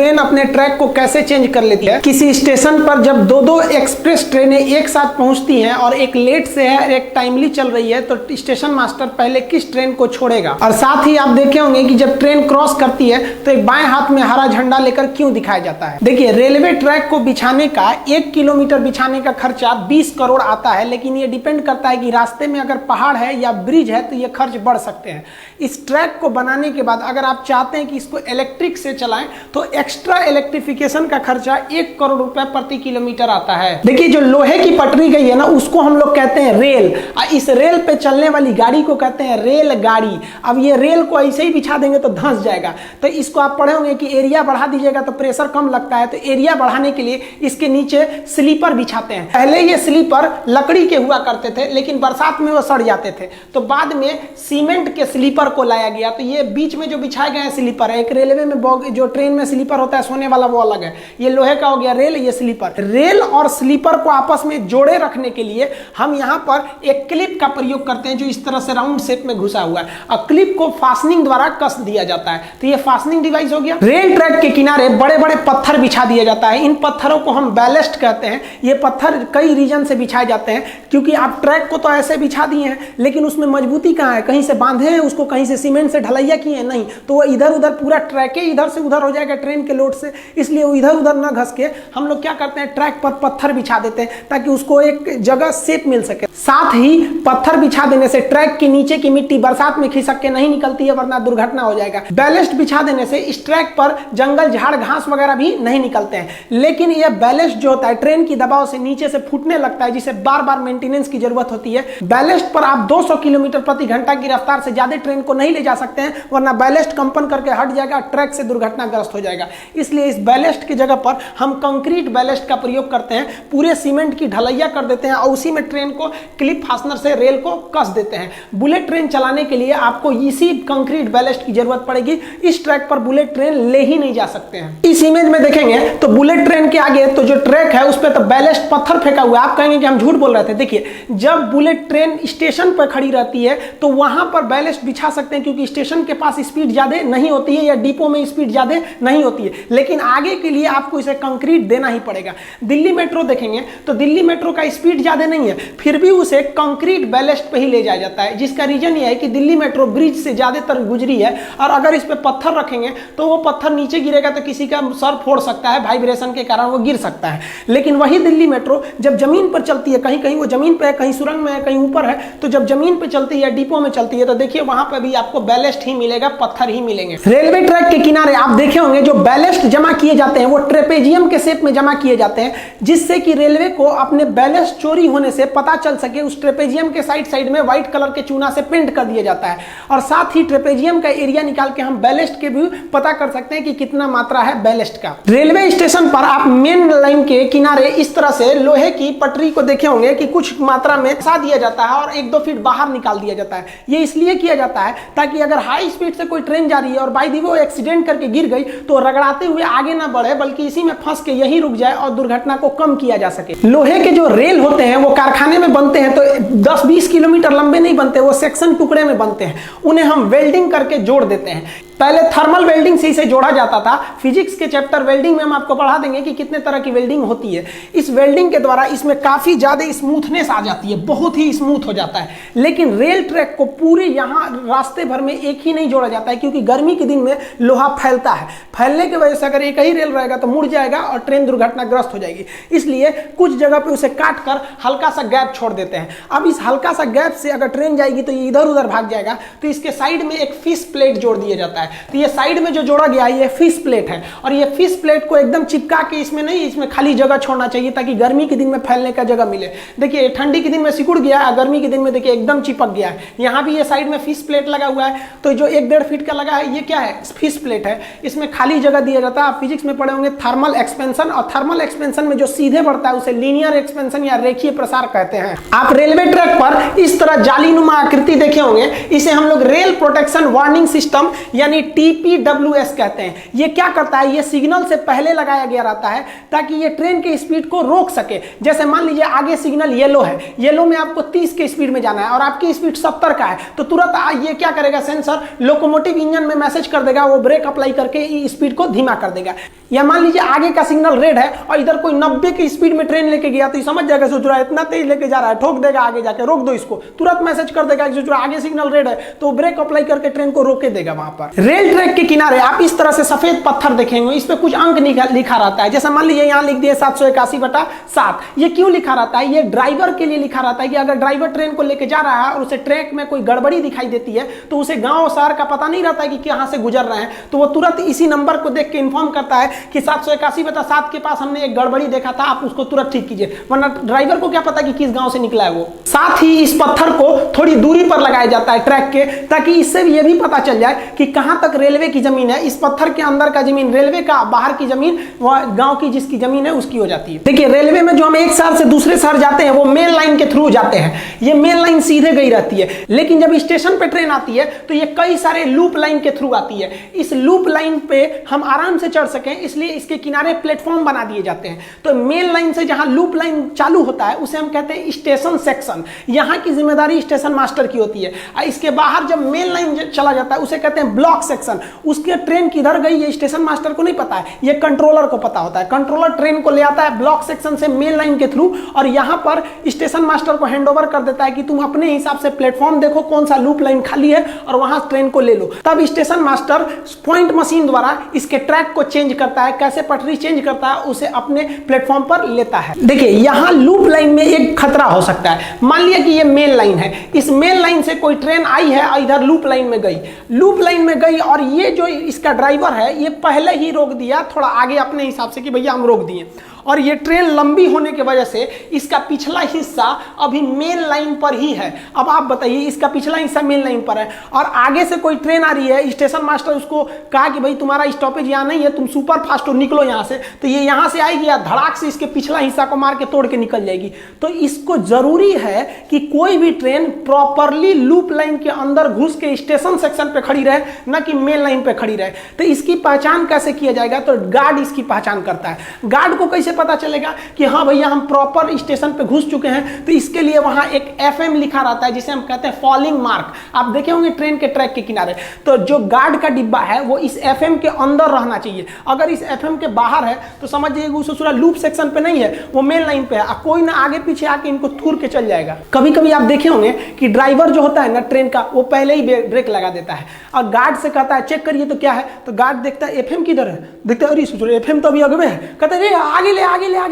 Train अपने track को कैसे चेंज कर लेती है। किसी स्टेशन पर जब दो दो एक्सप्रेस ट्रेनें एक साथ पहुंचती हैं और एक लेट से है एक टाइमली चल रही है, तो स्टेशन मास्टर पहले किस ट्रेन को छोड़ेगा। और साथ ही आप देखे होंगे कि जब ट्रेन क्रॉस करती है तो एक बाएं हाथ में हरा झंडा लेकर क्यों दिखाया जाता है। देखिए, रेलवे ट्रैक को बिछाने का 1 किलोमीटर बिछाने का खर्चा 20 करोड़ आता है, लेकिन ये डिपेंड करता है कि रास्ते में अगर पहाड़ है या ब्रिज है तो ये खर्च बढ़ सकते हैं। इस ट्रैक को बनाने के बाद अगर आप चाहते हैं कि इसको इलेक्ट्रिक से चलाएं तो एक्स्ट्रा इलेक्ट्रिफिकेशन का खर्चा 1 करोड़ रुपए प्रति किलोमीटर आता है। देखिए, जो लोहे की पटरी गई है ना, उसको हम लोग कहते हैं रेल। इस रेल पे चलने वाली गाड़ी को कहते हैं रेलगाड़ी। अब ये रेल को ऐसे ही बिछा देंगे तो धंस जाएगा। तो इसको आप पढ़े होंगे कि एरिया बढ़ा दीजिएगा तो प्रेशर कम लगता है, तो एरिया बढ़ाने के लिए इसके नीचे स्लीपर बिछाते हैं। पहले ये स्लीपर लकड़ी के हुआ करते थे, लेकिन बरसात में वो सड़ जाते थे, तो बाद में सीमेंट के स्लीपर को लाया गया। तो ये बीच में जो बिछाए गए स्लीपर है, एक रेलवे में जो ट्रेन में स्लीपर होता है सोने वाला वो अलग है, ये लोहे का हो गया रेल, ये स्लीपर। रेल और स्लीपर को आपस में जोड़े रखने के लिए हम यहाँ पर एक क्लिप का प्रयोग करते हैं जो इस तरह से राउंड शेप में घुसा हुआ है, और क्लिप को फास्टनिंग द्वारा कस दिया जाता है। तो ये फास्टनिंग डिवाइस हो गया। रेल ट्रैक के किनारे बड़े बड़े पत्थर बिछा दिया जाता है। इन पत्थरों को हम बैलेस्ट कहते हैं। ये पत्थर कई रीजन से बिछाए जाते हैं, क्योंकि आप ट्रैक को तो ऐसे बिछा दिए हैं, लेकिन उसमें मजबूती कहाँ है? कहीं से बांधे हैं उसको, कहीं से सीमेंट से ढलैया किए हैं, नहीं, तो वो इधर उधर पूरा ट्रैक इधर से उधर हो जाएगा ट्रेन के लोड से। इसलिए वो इधर उधर ना घस के हम लोग क्या करते हैं, ट्रैक पर पत्थर बिछा देते हैं ताकि उसको एक जगह शेप मिल सके। साथ ही पत्थर बिछा देने से ट्रैक के नीचे की मिट्टी बरसात में खिसक के नहीं निकलती है, वरना दुर्घटना हो जाएगा। बैलेस्ट बिछा देने से इस ट्रैक पर जंगल झाड़ घास वगैरह भी नहीं निकलते हैं। लेकिन यह बैलेस्ट जो होता है ट्रेन की दबाव से नीचे से फूटने लगता है, जिसे बार बार मेंटेनेंस की जरूरत होती है। बैलेस्ट पर आप 200 किलोमीटर प्रति घंटा की रफ्तार से ज्यादा ट्रेन को नहीं ले जा सकते हैं, वरना बैलेस्ट कंपन करके हट जाएगा, ट्रैक से दुर्घटनाग्रस्त हो जाएगा। इसलिए इस बैलेस्ट की जगह पर हम कंक्रीट बैलेस्ट का प्रयोग करते हैं। पूरे सीमेंट की ढलैया कर देते हैं और उसी में ट्रेन को क्लिप फास्टनर से रेल को कस देते हैं। बुलेट ट्रेन चलाने के लिए आपको इसी कंक्रीट बैलेस्ट की जरूरत पड़ेगी। इस ट्रैक पर बुलेट ट्रेन ले ही नहीं जा सकते हैं। इस इमेज में देखेंगे तो बुलेट ट्रेन के आगे तो जो ट्रैक है उस पर तो बैलेस्ट पत्थर फेंका हुआ है। आप कहेंगे कि हम झूठ बोल रहे थे। देखिए, जब बुलेट ट्रेन स्टेशन पर खड़ी रहती है तो वहां पर बैलेस्ट बिछा सकते हैं, क्योंकि स्टेशन के पास स्पीड ज्यादा नहीं होती है या डिपो में स्पीड ज्यादा नहीं होती है। लेकिन आगे के लिए आपको इसे कंक्रीट देना ही पड़ेगा। दिल्ली मेट्रो देखेंगे तो दिल्ली मेट्रो का स्पीड ज्यादा नहीं है, फिर भी उसे कंक्रीट बैलेस्ट पे ही ले जाया जाता है, जिसका रीजन ये है कि दिल्ली मेट्रो ब्रिज से ज्यादातर गुजरी है, और अगर इस पे पत्थर रखेंगे तो वो पत्थर नीचे गिरेगा तो किसी का सर फोड़ सकता है, वाइब्रेशन के कारण वो गिर सकता है। लेकिन वही दिल्ली मेट्रो जब जमीन पर चलती है, कहीं कहीं वो जमीन पे है, कहीं सुरंग में है, कहीं ऊपर है, तो जब जमीन पे चलती है, डिपो में चलती है, तो देखिए वहां पर भी आपको बैलेस्ट ही मिलेगा, पत्थर ही मिलेंगे। रेलवे ट्रैक के किनारे आप देखे होंगे जो बैलेस्ट जमा किए जाते हैं वो ट्रेपेजियम के शेप में जमा किए जाते हैं, जिससे कि रेलवे को अपने बैलेस्ट चोरी होने से पता चल सके। उस ट्रेपेजियम के साइड में व्हाइट कलर के चूना से पेंट कर दिया जाता है, और साथ ही ट्रेपेजियम का एरिया निकाल के हम बैलेस्ट के भी पता कर सकते हैं कि कितना मात्रा है बैलेस्ट का। रेलवे स्टेशन पर आप मेन लाइन के किनारे इस तरह से लोहे की पटरी को देखे होंगे कि कुछ मात्रा में फंसा दिया जाता है और 1-2 फीट बाहर निकाल दिया जाता है। ये इसलिए किया जाता है ताकि अगर हाई स्पीड से कोई ट्रेन जा रही है और बाय द वे वो एक्सीडेंट करके गिर गई तो रगड़ाते हुए आगे ना बढ़े, बल्कि इसी में फंस के यही रुक जाए और दुर्घटना को कम किया जा सके। लोहे के जो रेल होते हैं वो कारखाने में बनते हैं, तो 10-20 किलोमीटर लंबे नहीं बनते, वो सेक्शन टुकड़े में बनते हैं। उन्हें हम वेल्डिंग करके जोड़ देते हैं। पहले थर्मल वेल्डिंग से इसे जोड़ा जाता था। फिजिक्स के चैप्टर वेल्डिंग में हम आपको पढ़ा देंगे कि कितने तरह की वेल्डिंग होती है। इस वेल्डिंग के द्वारा इसमें काफी ज्यादा स्मूथनेस आ जाती है, बहुत ही स्मूथ हो जाता है। लेकिन रेल ट्रैक को पूरे यहाँ रास्ते भर में एक ही नहीं जोड़ा जाता है, क्योंकि गर्मी के दिन में लोहा फैलता है। फैलने की वजह से अगर एक ही रेल रहेगा तो मुड़ जाएगा और ट्रेन दुर्घटनाग्रस्त हो जाएगी। इसलिए कुछ जगह पे उसे काट कर हल्का सा गैप छोड़ देते हैं। अब इस हल्का सा गैप से अगर ट्रेन जाएगी तो ये इधर उधर भाग जाएगा, तो इसके साइड में एक फिश प्लेट जोड़ दिया जाता है। तो ये साइड में जो जोड़ा गया है ये फिश प्लेट है, और ये फिश प्लेट को एकदम चिपका के इसमें नहीं, इसमें खाली जगह छोड़ना चाहिए ताकि गर्मी के दिन में फैलने का जगह मिले। देखिए, ठंडी के दिन में सिकुड़ गया है, गर्मी के दिन में देखिए एकदम चिपक गया है। यहाँ भी ये साइड में फिश प्लेट लगा हुआ है, तो जो 1-1.5 फीट का लगा है ये क्या है, फिश प्लेट है। इसमें खाली जगह दिया जाता है। आप फिजिक्स में पढ़े होंगे थर्मल एक्सपेंशन, और थर्मल एक्सपेंशन में जो सीधे बढ़ता है उसे लीनियर एक्सपेंशन या रेखीय प्रसार कहते हैं। आप रेलवे ट्रैक पर इस तरह जालीनुमा आकृति देखे होंगे, इसे हम लोग रेल प्रोटेक्शन वार्निंग सिस्टम यानी TPWS कहते हैं। ये क्या करता है, ये सिग्नल से पहले लगाया गया रहता है ताकि ये ट्रेन के स्पीड को रोक सके। जैसे मान लीजिए आगे सिग्नल येलो है, येलो में आपको 30 के स्पीड में जाना है और आपकी स्पीड 70 का है, तो तुरंत ये क्या करेगा, सेंसर लोकोमोटिव इंजन में मैसेज कर देगा, वो ब्रेक अप्लाई करके स्पीड को धीमा कर देगा। या मान लीजिए आगे का सिग्नल रेड है और इधर कोई 90 की स्पीड में ट्रेन लेके गया, तो ये समझ जाएगा सोच रहा है इतना तेज लेके जा रहा है, ठोक देगा आगे जाके, रोक दो इसको, तुरंत मैसेज कर देगा सोच रहा आगे सिग्नल रेड है, तो ब्रेक अप्लाई करके ट्रेन को रोके देगा। वहां पर रेल ट्रैक के किनारे आप इस तरह से सफेद पत्थर देखेंगे, इस पे कुछ अंक लिखा रहता है। जैसे मान लीजिए यहाँ लिख दिए 781/7। ये क्यों लिखा रहता है? ये ड्राइवर के लिए लिखा रहता है कि अगर ड्राइवर ट्रेन को लेके जा रहा है और उसे ट्रैक में कोई गड़बड़ी दिखाई देती है, तो उसे गांव शहर का पता नहीं रहता है कि कहां से गुजर रहे हैं, तो वो तुरंत इसी नंबर को देख के इन्फॉर्म करता है कि 781/7 के पास हमने एक गड़बड़ी देखा था, आप उसको तुरंत ठीक कीजिए। वरना ड्राइवर को क्या पता कि किस गांव से निकला है वो। साथ ही इस पत्थर को थोड़ी दूरी पर लगाया जाता है ट्रैक के, ताकि इससे ये भी पता चल जाए कि कहां तक रेलवे की जमीन है। इस पत्थर के अंदर का जमीन रेलवे का, बाहर की जमीन गांव की जिसकी जमीन है उसकी हो जाती है। देखिए रेलवे में जो हम एक शहर से दूसरे शहर जाते हैं वो मेन लाइन के थ्रू जाते हैं, ये मेन लाइन सीधे गई रहती है। लेकिन जब स्टेशन पे ट्रेन आती है तो ये कई सारे लूप लाइन के थ्रू आती है। इस लूप लाइन पे हम आराम से चढ़ सकें इसलिए इसके किनारे प्लेटफॉर्म बना दिए जाते हैं। तो मेन लाइन से जहां लूप लाइन चालू होता है उसे हम कहते हैं स्टेशन सेक्शन, यहां की जिम्मेदारी स्टेशन मास्टर की होती है। इसके बाहर जब मेन लाइन चला जाता है उसे कहते हैं ब्लॉक सेक्शन। उसके ट्रेन किधर गई ये स्टेशन मास्टर को नहीं पता है, ये कंट्रोलर को पता होता है। कंट्रोलर ट्रेन को ले आता है ब्लॉक सेक्शन से मेन लाइन के थ्रू और यहां पर स्टेशन मास्टर को हैंडओवर कर देता है कि तुम अपने हिसाब से प्लेटफॉर्म देखो कौन सा लूप लाइन खाली है और वहां ट्रेन को ले लो। तब स्टेशन मास्टर पॉइंट मशीन द्वारा इसके ट्रैक को चेंज करता है, कैसे पटरी चेंज करता है उसे अपने प्लेटफॉर्म पर लेता है। देखिए यहां लूप लाइन में एक खतरा हो सकता है। मान लिया कि ये मेन लाइन है, इस मेन लाइन से कोई ट्रेन आई है और इधर लूप लाइन में गई, लूप लाइन में गई और ये जो इसका ड्राइवर है ये पहले ही रोक दिया थोड़ा आगे अपने हिसाब से कि भैया हम रोक दिए, और ये ट्रेन लंबी होने की वजह से इसका पिछला हिस्सा अभी मेन लाइन पर ही है। अब आप बताइए इसका पिछला हिस्सा मेन लाइन पर है और आगे से कोई ट्रेन आ रही है, स्टेशन मास्टर उसको कहा कि भाई तुम्हारा स्टॉपेज यहाँ नहीं है, तुम सुपर फास्ट हो निकलो यहाँ से, तो ये यहाँ से आएगी या धड़ाक से इसके पिछला हिस्सा को मार के तोड़ के निकल जाएगी। तो इसको जरूरी है कि कोई भी ट्रेन प्रॉपरली लूप लाइन के अंदर घुस के स्टेशन सेक्शन पे खड़ी रहे, न कि मेन लाइन पे खड़ी रहे। तो इसकी पहचान कैसे किया जाएगा? तो गार्ड इसकी पहचान करता है। गार्ड को कैसे पता चलेगा कि हाँ भैया हम प्रॉपर स्टेशन पे घुस चुके हैं? तो इसके लिए वहां एक FM लिखा रहता है जिसे हम कहते हैं फॉलिंग मार्क। आप देखे होंगे ट्रेन के ट्रैक के किनारे, तो जो गार्ड का डिब्बा है वो इस FM के अंदर रहना चाहिए। अगर इस FM के बाहर है तो समझिए उस लूप सेक्शन पे नहीं है, वो मेन लाइन पे है, कोई ना आगे पीछे आके इनको थूर के चल जाएगा। कभी कभी आप देखे होंगे कि ड्राइवर जो होता है ना ट्रेन का, वो पहले ही ब्रेक लगा देता है और गार्ड से कहता है चेक करिए तो क्या है, तो गार्ड देखता है FM किधर है, देखता है अरे FM तो अभी आगे है, कहता है आगे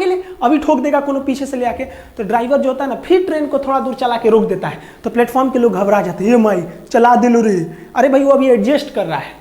ले अभी ठोक देगा कोनो पीछे से ले आके। तो ड्राइवर जो होता है ना फिर ट्रेन को थोड़ा दूर चला के रोक देता है, तो प्लेटफॉर्म के लोग घबरा जाते हैं, ये माई चला दिलो रे, अरे भाई वो अभी एडजस्ट कर रहा है।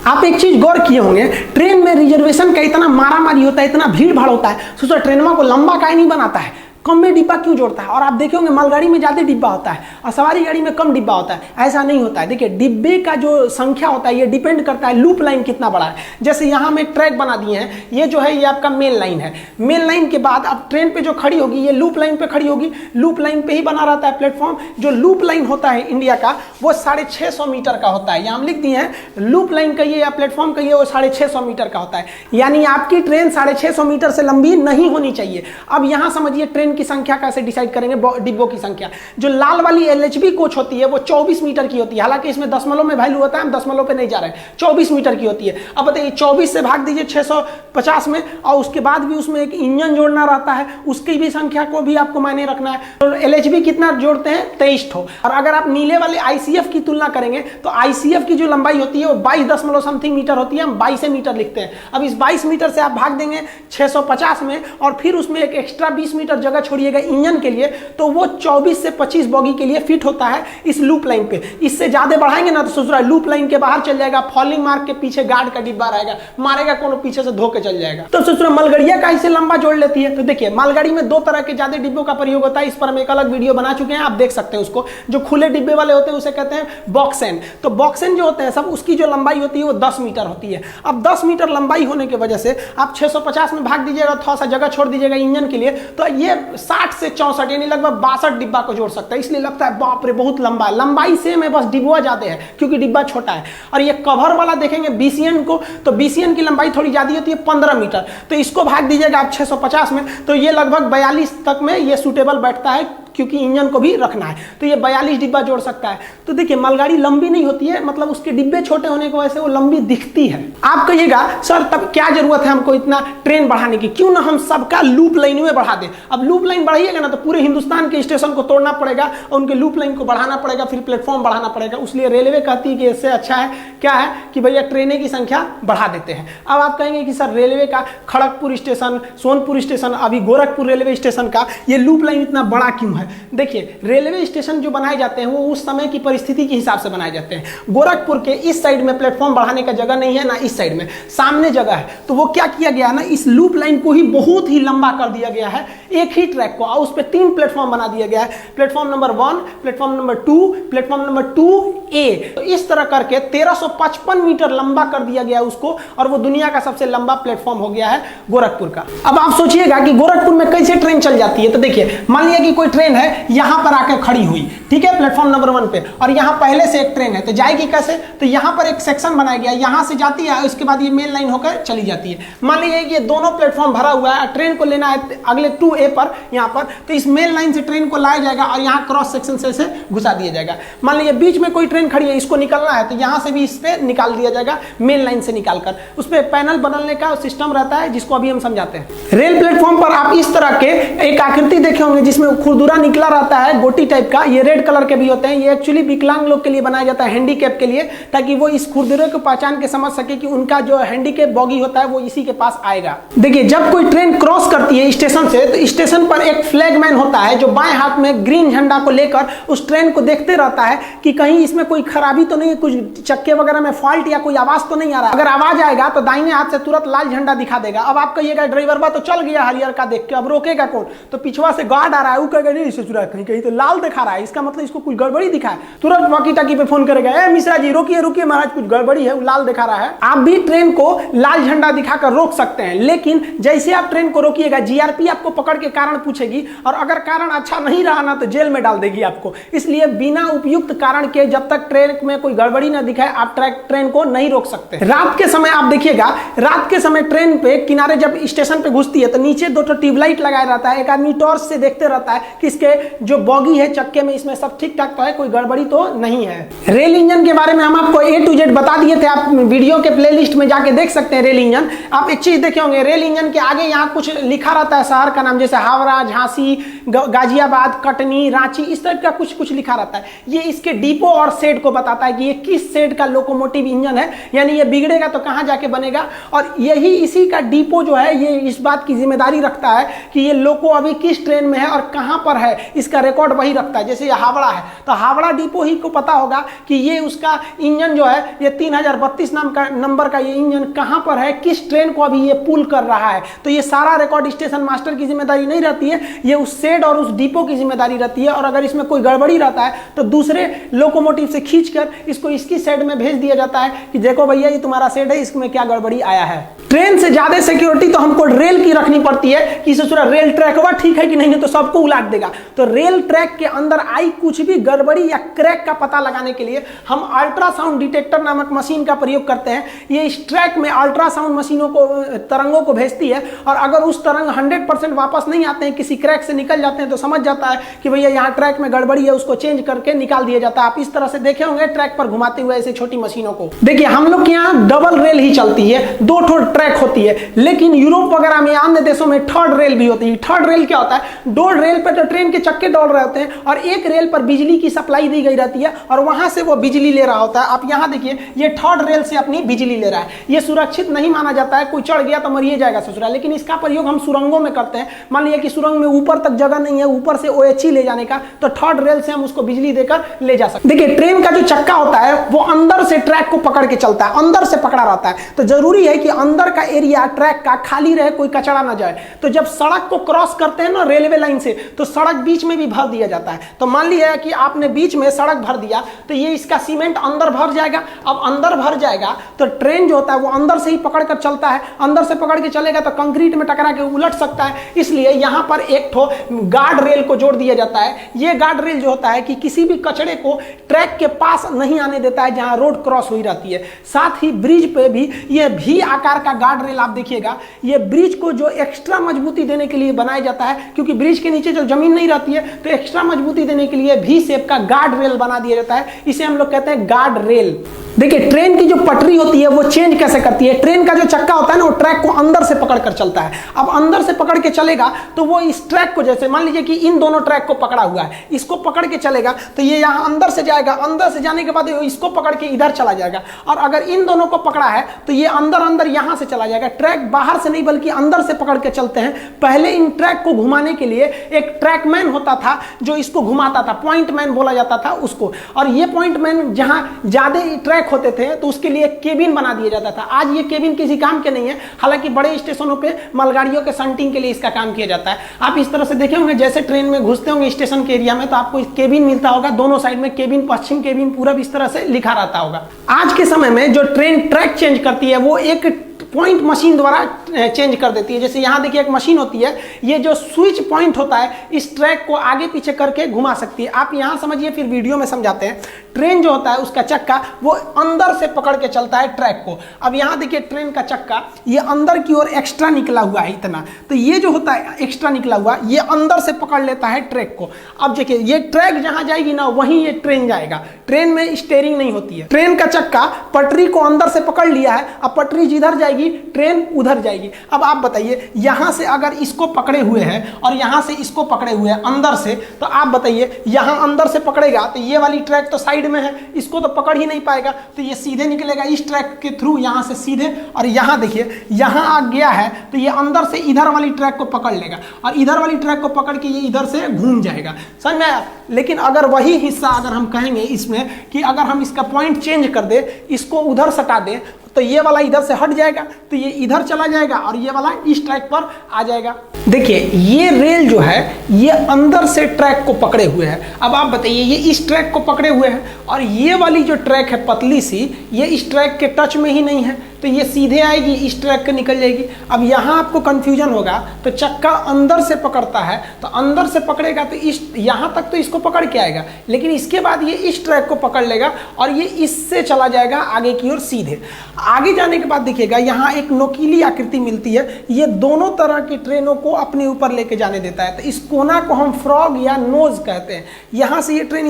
आप एक चीज गौर किए होंगे, ट्रेन में रिजर्वेशन का इतना मारामारी होता है, इतना भीड़ भाड़ होता है, सोचो ट्रेनों को लंबा काहे नहीं बनाता है, कम में डिब्बा क्यों जोड़ता है? और आप देखे होंगे मालगाड़ी में ज्यादा डिब्बा होता है और सवारी गाड़ी में कम डिब्बा होता है। ऐसा नहीं होता है। देखिए डिब्बे का जो संख्या होता है ये डिपेंड करता है लूप लाइन कितना बड़ा है। जैसे यहाँ में ट्रैक बना दिए हैं, ये जो है ये आपका मेन लाइन है। मेन लाइन के बाद अब ट्रेन पे जो खड़ी होगी ये लूप लाइन पे खड़ी होगी, लूप लाइन पे ही बना रहता है प्लेटफॉर्म। जो लूप लाइन होता है इंडिया का वो 650 मीटर का होता है। यहाँ हम लिख दिए हैं लूप लाइन कहिए या प्लेटफॉर्म कहिए, वो 650 मीटर का होता है। यानी आपकी ट्रेन 650 मीटर से लंबी नहीं होनी चाहिए। अब यहाँ समझिए ट्रेन की संख्या कैसे डिसाइड करेंगे, डिब्बों की संख्या। जो लाल वाली LHB कोच होती है वो 24 मीटर की होती है, हालांकि इसमें दशमलव में वैल्यू होता है, हम दशमलव पे नहीं जा रहे हैं, 24 मीटर की होती है। अब बताइए 24 से भाग दीजिए 650 में, और उसके बाद भी उसमें एक इंजन जोड़ना रहता है, उसकी भी संख्या को भी आपको मायने रखना है। तो LHB कितना जोड़ते हैं? 23 ठो। और अगर आप नीले वाले ICF की तुलना करेंगे तो ICF की जो लंबाई होती है वो 22 दशमलव समथिंग मीटर होती है, हम 22 मीटर लिखते हैं। अब इस 22 मीटर से आप भाग देंगे 650 में और फिर उसमें एक एक्स्ट्रा 20 मीटर जगह छोड़िएगा इंजन के लिए, तो वो 24 से 25 बॉगी के लिए फिट होता है इस लूप लाइन पे। इससे ज्यादा बढ़ाएंगे ना तो सोच रहा है लूप लाइन के बाहर चल जाएगा, फॉलिंग मार्क के पीछे गार्ड का डिब्बा रहेगा, मारेगा कोनो पीछे से धोके चल जाएगा। तो सोच रहा मालगाड़ियां का इसे लंबा जोड़ लेती है। तो देखिए मालगाड़ी में 2 तरह के ज्यादा डिब्बों का प्रयोग होता है, इस पर हम एक अलग वीडियो बना चुके हैं, आप देख सकते हैं उसको। जो खुले डिब्बे वाले होते हैं उसे कहते हैं बॉक्सन। तो बॉक्सन जो होते हैं सब, उसकी जो लंबाई होती है वो 10 मीटर होती है। अब 10 मीटर लंबाई होने की वजह से आप 650 में भाग दीजिएगा, थोड़ा सा जगह छोड़ दीजिएगा इंजन के लिए, तो ये 60 से 64 यानी लगभग 62 डिब्बा को जोड़ सकता है। इसलिए लगता है बाप रे बहुत लंबा है। लंबाई सेम है, बस डिब्बा ज्यादा है क्योंकि डिब्बा छोटा है। और ये कवर वाला देखेंगे BCN को, तो BCN की लंबाई थोड़ी ज्यादा होती है 15 मीटर। तो इसको भाग दीजिएगा आप 650 में, तो ये लगभग 42 तक में ये सूटेबल बैठता है क्योंकि इंजन को भी रखना है, तो ये 42 डिब्बा जोड़ सकता है। तो देखिए मालगाड़ी लंबी नहीं होती है, मतलब उसके डिब्बे छोटे होने की वजह से वो लंबी दिखती है। आप कहिएगा सर तब क्या जरूरत है हमको इतना ट्रेन बढ़ाने की, क्यों ना हम सबका लूप लाइन में बढ़ा दें। अब लूप लाइन बढ़ाइएगा ना तो पूरे हिंदुस्तान के स्टेशन को तोड़ना पड़ेगा और उनके लूप लाइन को बढ़ाना पड़ेगा, फिर प्लेटफॉर्म बढ़ाना पड़ेगा। इसलिए रेलवे कहती है कि इससे अच्छा है क्या है कि भैया ट्रेनें की संख्या बढ़ा देते हैं। अब आप कहेंगे कि सर रेलवे का खड़गपुर स्टेशन, सोनपुर स्टेशन, अभी गोरखपुर रेलवे स्टेशन का ये लूप लाइन इतना बड़ा क्यों है। देखिए रेलवे स्टेशन जो बनाए जाते हैं वो उस समय की परिस्थिति के हिसाब से बनाए जाते हैं। गोरखपुर के इस साइड में प्लेटफॉर्म बढ़ाने का जगह नहीं है, ना इस साइड में, सामने जगह है। तो वो क्या किया गया ना, इस लूप लाइन को ही बहुत ही लंबा कर दिया गया है, एक ही ट्रैक को, और उस पर 3 प्लेटफॉर्म बना दिया गया है, platform number 1, platform number 2, platform number 2A। तो इस तरह करके 1355 मीटर लंबा कर दिया गया उसको, और वो दुनिया का सबसे लंबा प्लेटफॉर्म हो गया है गोरखपुर का। अब आप सोचिएगा कि गोरखपुर में कैसे ट्रेन चल जाती है। तो देखिए मान लिया कि कोई ट्रेन है यहां पर आकर खड़ी हुई, ठीक है, प्लेटफॉर्म नंबर 1 पे, और यहां पहले से एक ट्रेन है, तो जाएगी कैसे। तो यहां पर एक सेक्शन बनाया गया, यहां से जाती है, उसके बाद ये मेन लाइन होकर चली जाती है। मान लीजिए ये दोनों प्लेटफॉर्म भरा हुआ है, ट्रेन को लेना है अगले 2A पर यहां पर, तो इस मेन लाइन से ट्रेन को लाया जाएगा और यहां क्रॉस सेक्शन से इसे घुसा दिया जाएगा। मान लीजिए बीच में कोई ट्रेन खड़ी है, इसको निकलना है, तो यहां से भी इस पे निकाल दिया जाएगा, मेन लाइन से निकालकर। उस पे पैनल बदलने का सिस्टम रहता है जिसको अभी हम समझाते हैं। रेल प्लेटफॉर्म पर आप इस तरह के एक आकृति देखे होंगे जिसमें खुरदुरा निकला रहता है, गोटी टाइप का, ये रेड कलर के भी होते हैं। ये एक्चुअली विकलांग लोग के लिए बनाया जाता है, हैंडीकैप के लिए, ताकि वो इस खुरदुरे को पहचान के समझ सके कि उनका जो हैंडीकैप बॉगी होता है वो इसी के पास आएगा। देखिए जब कोई ट्रेन क्रॉस करती है स्टेशन से, तो स्टेशन पर एक फ्लैगमैन होता है जो बाएं हाथ में ग्रीन झंडा को लेकर उस ट्रेन को देखते रहता है कि कहीं इसमें कोई खराबी तो नहीं है, कुछ चक्के वगैरह में फॉल्ट या कोई आवाज तो नहीं आ रहा। अगर आवाज आएगा तो दाहिने हाथ से तुरंत लाल झंडा दिखा देगा। अब आप कहिएगा ड्राइवर बा तो चल गया हरियर का देख के, अब रोकेगा कौन। तो पिछवा से गार्ड आ रहा है, वो कहेगा नहीं कहीं कहीं तो लाल दिखा रहा है, इसका मतलब इसको कुछ गड़बड़ी दिखा है। तुरंत वॉकी टॉकी पे फोन करेगा, ए मिश्रा जी रोकिए रोकिए महाराज कुछ गड़बड़ी है, वो लाल दिखा रहा है। आप भी ट्रेन को लाल झंडा दिखाकर रोक सकते हैं, लेकिन जैसे आप ट्रेन को रोकिएगा जीआरपी आपको पकड़ के कारण पूछेगी, और अगर कारण अच्छा नहीं रहा ना तो जेल में डाल देगी आपको। इसलिए बिना उपयुक्त कारण के जब तक ट्रेन में कोई गड़बड़ी ना दिखाए आप ट्रेन को नहीं रोक सकते। रात के समय आप देखिएगा, रात के समय ट्रेन पे किनारे जब स्टेशन पे घुसती है तो नीचे 2 ट्यूबलाइट लगाया रहता है, एक आदमी टॉर्च से देखते रहता है कि इसके जो बॉगी है चक्के में इसमें सब ठीक ठाक तो है, कोई गड़बड़ी तो नहीं है। रेल इंजन के बारे में हम आपको A to Z बता दिए थे, आप वीडियो के प्लेलिस्ट में जाके देख सकते हैं। रेल इंजन आप एक चीज देखे होंगे, रेल इंजन के आगे यहाँ कुछ लिखा रहता है शहर का नाम, जैसे हावड़ा, झांसी, गाजियाबाद, कटनी, रांची, इस टाइप का कुछ लिखा रहता है। ये इसके डिपो और शेड को बताता है कि ये किस शेड का लोकोमोटिव इंजन है, यानी ये बिगड़ेगा तो कहां जाके बनेगा। और यही इसी का डिपो जो है ये इस बात की जिम्मेदारी रखता है कि ये लोको अभी किस ट्रेन में है और कहां पर है, इसका रिकॉर्ड वही रखता है। जैसे ये हावड़ा है तो हावड़ा डिपो ही को पता होगा कि ये उसका इंजन जो है ये 3032 नाम का नंबर का ये इंजन कहां पर है, किस ट्रेन को अभी ये पुल कर रहा है। तो ये सारा रिकॉर्ड स्टेशन मास्टर की जिम्मेदारी नहीं रहती है, ये उस शेड और उस डिपो की जिम्मेदारी रहती है। और अगर इसमें कोई गड़बड़ी रहता है तो दूसरे लोकोमोटिव से खींचकर इसको इसकी शेड में भेज दिया जाता है कि देखो भैया ये तुम्हारा शेड है, इसमें क्या गड़बड़ी आया है। ट्रेन से ज्यादा सिक्योरिटी तो हमको रेल की रखनी पड़ती है कि रेल ट्रैकवा ठीक है कि नहीं, तो सबको उलाट देगा। तो रेल ट्रैक के अंदर आई कुछ भी गड़बड़ी या क्रैक का पता लगाने के लिए हम अल्ट्रासाउंड डिटेक्टर नामक मशीन का प्रयोग करते हैं। ये इस ट्रैक में अल्ट्रासाउंड मशीनों को, तरंगों को भेजती है, और अगर उस तरंग 100% वापस नहीं आते हैं, किसी क्रैक से निकल जाते हैं, तो समझ जाता है कि भैया यहाँ ट्रैक में गड़बड़ी है, उसको चेंज करके निकाल दिया जाता है। आप इस तरह से देखे होंगे ट्रैक पर घुमाते हुए ऐसे छोटी मशीनों को। देखिए हम लोग के यहाँ डबल रेल ही चलती है, 2 ट्रैक होती है, लेकिन यूरोप वगैरह में अन्य देशों में 3rd रेल भी होती है। 3rd रेल क्या होता है, 2 रेल पर तो ट्रेन के चक्के दौड़ रहे होते हैं और एक रेल पर बिजली की सप्लाई दी गई रहती है और वहां से वो बिजली ले रहा होता है। आप यहां देखिए ये 3rd रेल से अपनी बिजली ले रहा है। ये सुरक्षित नहीं माना जाता है, कोई चढ़ गया तो मरिए जाएगा ससुरा, लेकिन इसका प्रयोग हम सुरंगों में करते हैं। मान लिया कि सुरंग में ऊपर तक जगह नहीं है, ऊपर से OHE ले जाने का, तो 3rd रेल से हम उसको बिजली देकर ले जा सकते हैं। देखिए ट्रेन का जो चक्का होता है वो अंदर से ट्रैक को पकड़ के चलता है, अंदर से पकड़ा रहता है। तो जरूरी है कि अंदर का एरिया ट्रैक का खाली रहे, कोई कचरा ना जाए। तो जब सड़क को क्रॉस करते हैं ना रेलवे लाइन से, तो सड़क बीच में भी भर दिया जाता है। तो मान लिया कि आपने बीच में सड़क भर दिया, तो ये इसका सीमेंट अंदर भर जाएगा। अब अंदर भर जाएगा तो ट्रेन जो होता है वो अंदर से ही पकड़ कर चलता है, अंदर से पकड़ के चलेगा तो कंक्रीट में टकरा के उलट सकता है। इसलिए यहाँ पर एक ठो गार्ड रेल को जोड़ दिया जाता है। ये गार्ड रेल जो होता है कि किसी भी कचड़े को ट्रैक के पास नहीं आने देता है जहां रोड क्रॉस हुई रहती है। साथ ही ब्रिज पे भी ये भी आकार का गार्ड रेल आप देखिएगा, ये ब्रिज को जो एक्स्ट्रा मजबूती देने के लिए बनाया जाता है, क्योंकि ब्रिज के नीचे जो जमीन नहीं रहती है तो एक्स्ट्रा मजबूती देने के लिए भी शेप का गार्ड रेल बना दिया जाता है। इसे हम लोग कहते हैं गार्ड रेल। देखिए ट्रेन की जो पटरी होती है वो चेंज कैसे करती है। ट्रेन का जो चक्का होता है ना वो ट्रैक को अंदर से पकड़ कर चलता है। अब अंदर से पकड़ के चलेगा तो वो इस ट्रैक को, जैसे मान लीजिए कि इन दोनों ट्रैक को पकड़ा हुआ है, इसको पकड़ के चलेगा तो ये यहाँ अंदर से जाएगा, अंदर से जाने के बाद इसको पकड़ के इधर चला जाएगा। और अगर इन दोनों को पकड़ा है तो ये अंदर अंदर यहाँ से चला जाएगा। ट्रैक बाहर से नहीं बल्कि अंदर से पकड़ के चलते हैं। पहले इन ट्रैक को घुमाने के लिए एक ट्रैकमैन होता था जो इसको घुमाता था, पॉइंट मैन बोला जाता था उसको। और ये पॉइंट मैन जहां ज्यादा ट्रैक होते थे तो उसके लिए केबिन बना दिया जाता था। आज ये केबिन किसी काम के नहीं है, हालांकि बड़े स्टेशनों पे मालगाड़ियों के शंटिंग के लिए इसका काम किया जाता है। आप इस तरह से देखे होंगे, जैसे ट्रेन में घुसते होंगे स्टेशन के एरिया में तो आपको केबिन मिलता होगा, दोनों साइड में केबिन, पश्चिम केबिन, पूरब, इस तरह से लिखा रहता होगा। आज के समय में जो ट्रेन ट्रैक चेंज करती है वो एक पॉइंट मशीन द्वारा चेंज कर देती है। जैसे यहाँ देखिए एक मशीन होती है, ये जो स्विच पॉइंट होता है इस ट्रैक को आगे पीछे करके घुमा सकती है। आप यहाँ समझिए, फिर वीडियो में समझाते हैं। ट्रेन जो होता है उसका चक्का वो अंदर से पकड़ के चलता है ट्रैक को। अब यहाँ देखिए ट्रेन का चक्का ये अंदर की ओर एक्स्ट्रा निकला हुआ है इतना, तो ये जो होता है एक्स्ट्रा निकला हुआ ये अंदर से पकड़ लेता है ट्रैक को। अब देखिए ये ट्रैक जहां जाएगी ना वहीं ये ट्रेन जाएगा। ट्रेन में स्टीयरिंग नहीं होती है। ट्रेन का चक्का पटरी को अंदर से पकड़ लिया है, अब पटरी जिधर जाएगी ट्रेन उधर जाएगी। अब आप बताइए, यहां से अगर इसको पकड़े हुए हैं और यहां से इसको पकड़े हुए हैं अंदर से, तो आप बताइए यहां अंदर से पकड़ेगा तो ये वाली ट्रैक तो साइड में है, इसको तो पकड़ ही नहीं पाएगा, तो ये सीधे निकलेगा इस ट्रैक के थ्रू, यहां से सीधे। और यहां देखिए यहां आ गया है तो ये अंदर से इधर वाली ट्रैक को पकड़ लेगा और इधर वाली ट्रैक को पकड़ के ये इधर से घूम जाएगा। समझ में आया? लेकिन अगर वही हिस्सा अगर हम कहेंगे इसमें कि अगर हम इसका पॉइंट चेंज कर दे, इसको उधर सटा दे, तो ये वाला इधर से हट जाएगा तो ये इधर चला जाएगा और ये वाला इस ट्रैक पर आ जाएगा। देखिए ये रेल जो है ये अंदर से ट्रैक को पकड़े हुए है। अब आप बताइए, ये इस ट्रैक को पकड़े हुए है और ये वाली जो ट्रैक है पतली सी, ये इस ट्रैक के टच में ही नहीं है, तो ये सीधे आएगी इस ट्रैक के निकल जाएगी। अब यहाँ आपको कंफ्यूजन होगा, तो चक्का अंदर से पकड़ता है तो अंदर से पकड़ेगा तो इस यहाँ तक तो इसको पकड़ के आएगा, लेकिन इसके बाद ये इस ट्रैक को पकड़ लेगा और ये इससे चला जाएगा आगे की ओर सीधे। आगे जाने के बाद देखिएगा यहाँ एक नोकीली आकृति मिलती है, ये दोनों तरह की ट्रेनों को अपने ऊपर लेके जाने देता है। तो इस कोना को हम फ्रॉग या नोज कहते हैं। यहाँ से ये ट्रेन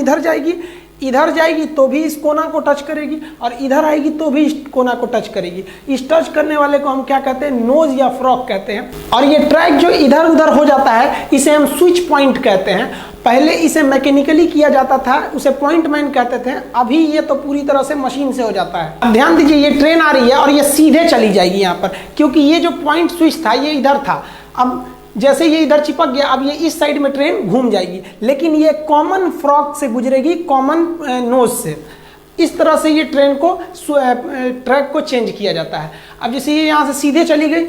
इधर जाएगी तो भी इस कोना को टच करेगी और इधर आएगी तो भी इस कोना को टच करेगी। इस टच करने वाले को हम क्या कहते हैं? नोज या फ्रॉग कहते हैं। और ये ट्रैक जो इधर उधर हो जाता है इसे हम स्विच पॉइंट कहते हैं। पहले इसे मैकेनिकली किया जाता था, उसे पॉइंट मैन कहते थे, अभी ये तो पूरी तरह से मशीन से हो जाता है। अब ध्यान दीजिए, ये ट्रेन आ रही है और ये सीधे चली जाएगी यहाँ पर, क्योंकि ये जो पॉइंट स्विच था ये इधर था। अब जैसे ये इधर चिपक गया, अब ये इस साइड में ट्रेन घूम जाएगी, लेकिन ये कॉमन फ्रॉग से गुजरेगी, कॉमन नोज से। इस तरह से ये ट्रेन को ट्रैक को चेंज किया जाता है। अब जैसे ये यहाँ से सीधे चली गई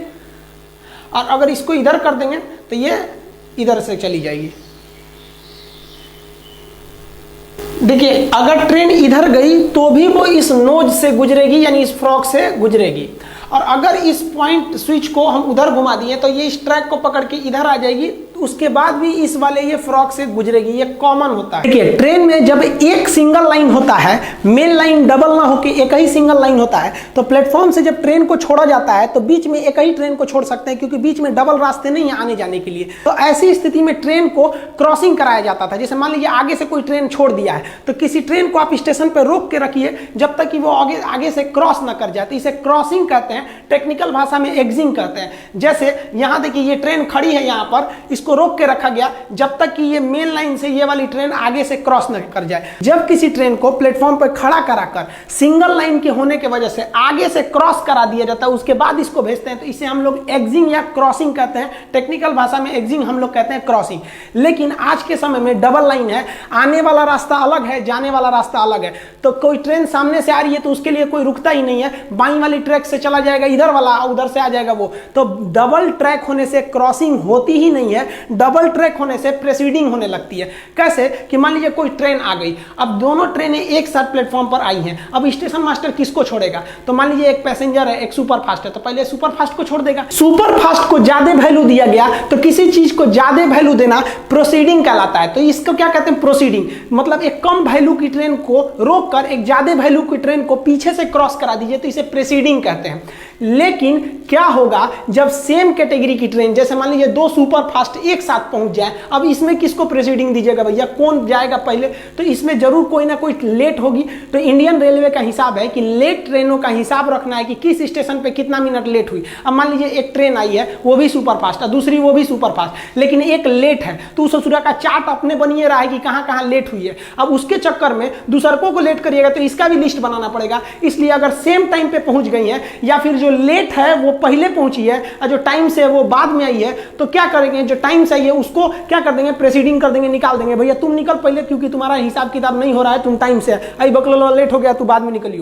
और अगर इसको इधर कर देंगे तो ये इधर से चली जाएगी। देखिए अगर ट्रेन इधर गई तो भी वो इस नोज से गुजरेगी, यानी इस फ्रॉग से गुजरेगी। और अगर इस पॉइंट स्विच को हम उधर घुमा दिए तो ये इस ट्रैक को पकड़ के इधर आ जाएगी, उसके बाद भी इस वाले ये फ्रॉग से गुजरेगी। ये कॉमन होता है। देखिए ट्रेन में जब एक सिंगल लाइन होता है, मेन लाइन डबल ना होके एक ही सिंगल लाइन होता है, तो प्लेटफॉर्म से जब ट्रेन को छोड़ा जाता है तो बीच में एक ही ट्रेन को छोड़ सकते हैं, क्योंकि बीच में डबल रास्ते नहीं है आने जाने के लिए। तो ऐसी स्थिति में ट्रेन को क्रॉसिंग कराया जाता था। जैसे मान लीजिए आगे से कोई ट्रेन छोड़ दिया है तो किसी ट्रेन को आप स्टेशन पर रोक के रखिए जब तक कि वो आगे से क्रॉस ना कर जाए, तो इसे क्रॉसिंग कहते हैं। टेक्निकल भाषा में एग्जिंग कहते हैं। जैसे यहाँ देखिए ये ट्रेन खड़ी है, यहाँ पर इसको रोक के रखा गया जब तक कि ये मेन लाइन से ये वाली ट्रेन आगे से क्रॉस न कर जाए। जब किसी ट्रेन को प्लेटफॉर्म पर खड़ा कराकर सिंगल लाइन के होने की वजह से आगे से क्रॉस करा दिया जाता है, उसके बाद इसको भेजते हैं, तो इसे हम लोग एग्जिंग या क्रॉसिंग कहते हैं। टेक्निकल भाषा में एग्जिंग हम लोग कहते हैं क्रॉसिंग। लेकिन आज के समय में डबल लाइन है, आने वाला रास्ता अलग है, जाने वाला रास्ता अलग है। तो कोई ट्रेन सामने से आ रही है तो उसके लिए कोई रुकता ही नहीं है, बाईं वाली ट्रैक से चला जाएगा इधर वाला, उधर से आ जाएगा वो। तो डबल ट्रैक होने से क्रॉसिंग होती ही नहीं है। डबल ट्रैक होने से प्रेसीडिंग होने लगती है। कैसे कि मान लीजिए कोई ट्रेन आ गई, अब दोनों ट्रेनें एक साथ प्लेटफॉर्म पर आई हैं, अब स्टेशन मास्टर किसको छोड़ेगा? तो मान लीजिए एक पैसेंजर है, एक सुपर फास्ट है, तो पहले सुपर फास्ट को छोड़ देगा। सुपर फास्ट को ज्यादा वैल्यू दिया गया, तो किसी चीज को ज्यादा वैल्यू देना प्रोसीडिंग कहलाता है। तो इसको क्या कहते हैं? प्रोसीडिंग। मतलब एक कम वैल्यू की ट्रेन को रोककर एक ज्यादा वैल्यू की ट्रेन को पीछे से क्रॉस करा दीजिए, तो इसे प्रेसीडिंग कहते हैं। लेकिन क्या होगा जब सेम कैटेगरी की ट्रेन, जैसे मान लीजिए दो सुपर फास्ट एक साथ पहुंच जाए, अब इसमें किसको प्रेसीडिंग दीजिएगा भैया? कौन जाएगा पहले? तो इसमें जरूर कोई ना कोई लेट होगी। तो इंडियन रेलवे का हिसाब है कि लेट ट्रेनों का हिसाब रखना है कि किस स्टेशन पे कितना मिनट लेट हुई। अब मान लीजिए एक ट्रेन आई है, वो भी सुपर फास्ट है, दूसरी वो भी सुपर फास्ट, लेकिन एक लेट है, तो उस ससुरा का चार्ट अपने बनिए रहा है कि कहां कहां लेट हुई है। अब उसके चक्कर में दूसरकों को लेट करिएगा तो इसका भी लिस्ट बनाना पड़ेगा। इसलिए अगर सेम टाइम पे पहुंच गई है, या फिर जो लेट है वो पहले पहुंची है और जो टाइम से है वो बाद में आई है, तो क्या करेंगे? जो टाइम से आई है उसको क्या कर देंगे? प्रेसीडिंग कर देंगे, निकाल देंगे। भैया तुम निकल पहले, क्योंकि तुम्हारा हिसाब किताब नहीं हो रहा है, तुम टाइम से आई बकलो लेट हो गया, तू बाद में निकलियो।